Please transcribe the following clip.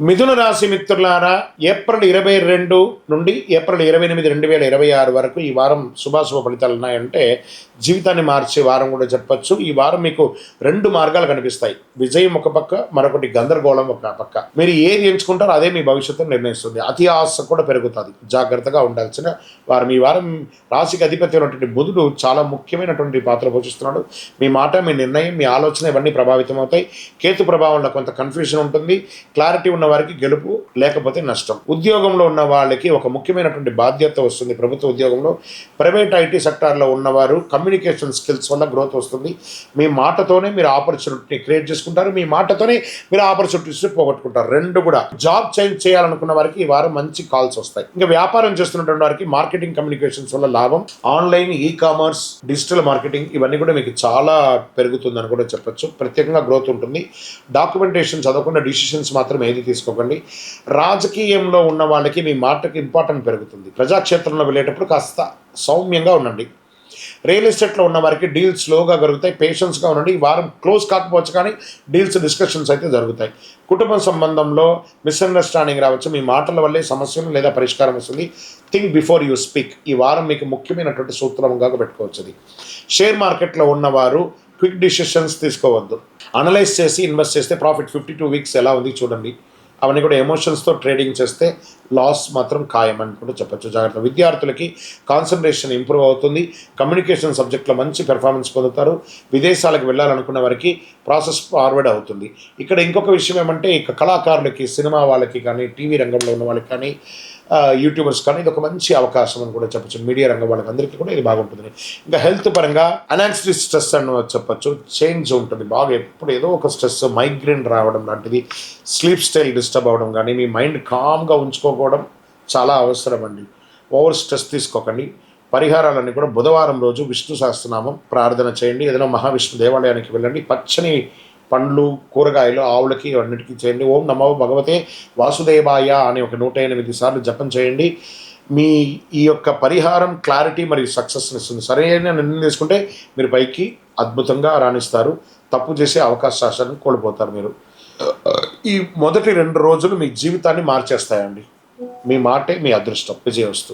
మిథున రాశి మిత్రులారా, ఏప్రిల్ 22 నుండి ఏప్రిల్ 28, 2026 వరకు ఈ వారం శుభాశుభ ఫలితాలు ఉన్నాయంటే జీవితాన్ని మార్చే వారం కూడా చెప్పచ్చు. ఈ వారం మీకు రెండు మార్గాలు కనిపిస్తాయి. విజయం ఒక పక్క, మరొకటి గందరగోళం ఒక పక్క. మీరు ఏది ఎంచుకుంటారో అదే మీ భవిష్యత్తును నిర్ణయిస్తుంది. అతి ఆశ కూడా పెరుగుతుంది. జాగ్రత్తగా ఉండాల్సిన వారం. ఈ వారం రాశికి అధిపతి అయినటువంటి బుధుడు చాలా ముఖ్యమైనటువంటి పాత్ర పోషిస్తున్నాడు. మీ మాట, మీ నిర్ణయం, మీ ఆలోచన ఇవన్నీ ప్రభావితం అవుతాయి. కేతు ప్రభావంలో కొంత కన్ఫ్యూజన్ ఉంటుంది. క్లారిటీ ఉన్న వారికి గెలుపు, లేకపోతే నష్టం. ఉద్యోగంలో ఉన్న వాళ్ళకి ఒక ముఖ్యమైనటువంటి బాధ్యత వస్తుంది. ప్రభుత్వ ఉద్యోగంలో, ప్రైవేట్ ఐటీ సెక్టార్లో ఉన్నవారు కమ్యూనికేషన్ స్కిల్స్ వల్ల గ్రోత్ వస్తుంది. మీ మాటతోనే మీరు ఆపర్చునిటీని క్రియేట్ చేసుకుంటారు. మీ మాటతోనే మీరు ఆపర్చునిటీస్ పోగొట్టుకుంటారు. రెండు కూడా. జాబ్ చేంజ్ చేయాలనుకున్న వారికి ఈ వారం మంచి కాల్స్ వస్తాయి. ఇంకా వ్యాపారం చేస్తున్నటువంటి వారికి మార్కెటింగ్ కమ్యూనికేషన్స్ వల్ల లాభం. Online, e commerce, digital marketing ఇవన్నీ కూడా మీకు చాలా పెరుగుతుందని కూడా చెప్పొచ్చు. ప్రత్యేకంగా గ్రోత్ ఉంటుంది. డాక్యుమెంటేషన్ చదవకుండా డిసిషన్స్ మాత్రం ఏది తీసుకోకండి. రాజకీయంలో ఉన్న వాళ్ళకి మీ మాటకి ఇంపార్టెంట్ పెరుగుతుంది. ప్రజాక్షేత్రంలో వెళ్ళేటప్పుడు కాస్త సౌమ్యంగా ఉండండి. రియల్ ఎస్టేట్లో ఉన్న వారికి డీల్స్ స్లోగా జరుగుతాయి. పేషెన్స్గా ఉండండి. ఈ వారం క్లోజ్ కాకపోవచ్చు, కానీ డీల్స్ డిస్కషన్స్ అయితే జరుగుతాయి. కుటుంబ సంబంధంలో మిస్అండర్స్టాండింగ్ రావచ్చు. మీ మాటల వల్లే సమస్యలు లేదా పరిష్కారం వస్తుంది. Think before you speak. ఈ వారం మీకు ముఖ్యమైనటువంటి సూత్రంగా పెట్టుకోవచ్చు. అది షేర్ మార్కెట్లో ఉన్నవారు క్విక్ డిసిషన్స్ తీసుకోవద్దు. అనలైజ్ చేసి ఇన్వెస్ట్ చేస్తే ప్రాఫిట్ 52 వీక్స్ ఎలా ఉంది చూడండి. అవన్నీ కూడా ఎమోషన్స్తో ట్రేడింగ్ చేస్తే లాస్ మాత్రం ఖాయం అని కూడా చెప్పచ్చు. జాగ్రత్త. విద్యార్థులకి కాన్సన్ట్రేషన్ ఇంప్రూవ్ అవుతుంది. కమ్యూనికేషన్ సబ్జెక్ట్లో మంచి పెర్ఫార్మెన్స్ పొందుతారు. విదేశాలకు వెళ్ళాలనుకున్న వారికి ప్రాసెస్ ఫార్వర్డ్ అవుతుంది. ఇక్కడ ఇంకొక విషయం ఏమంటే, ఇక కళాకారులకి, సినిమా వాళ్ళకి కానీ, టీవీ రంగంలో ఉన్న వాళ్ళకి కానీ, యూట్యూబర్స్ కానీ ఇది ఒక మంచి అవకాశం అని కూడా చెప్పచ్చు. మీడియా రంగం వాళ్ళకి అందరికీ కూడా ఇది బాగుంటుంది. ఇంకా హెల్త్ పరంగా అనాక్సిటీ స్ట్రెస్ అని చెప్పచ్చు. చేంజ్ ఉంటుంది బాగా. ఎప్పుడు ఏదో ఒక స్ట్రెస్, మైగ్రేన్ రావడం లాంటిది, స్లీప్ స్టైల్ డిస్టర్బ్ అవ్వడం కానీ, మీ మైండ్ కామ్గా ఉంచుకోకపోవడం చాలా అవసరం అండి. ఓవర్ స్ట్రెస్ తీసుకోకండి. పరిహారాలన్నీ కూడా బుధవారం రోజు విష్ణు సహస్రనామం ప్రార్థన చేయండి. ఏదైనా మహావిష్ణు దేవాలయానికి వెళ్ళండి. పచ్చని పండ్లు, కూరగాయలు ఆవులకి అన్నిటికీ చేయండి. ఓం నమో భగవతే వాసుదేవాయ అని ఒక 108 సార్లు జపం చేయండి. మీ ఈ యొక్క పరిహారం క్లారిటీ మరియు సక్సెస్ని ఇస్తుంది. సరైన నిర్ణయం తీసుకుంటే మీరు పైకి అద్భుతంగా రాణిస్తారు. తప్పు చేసే అవకాశాలను కోల్పోతారు. మీరు ఈ మొదటి 2 రోజులు మీ జీవితాన్ని మార్చేస్తాయండి. మీ మాటే మీ అదృష్టం. విజయవస్తు.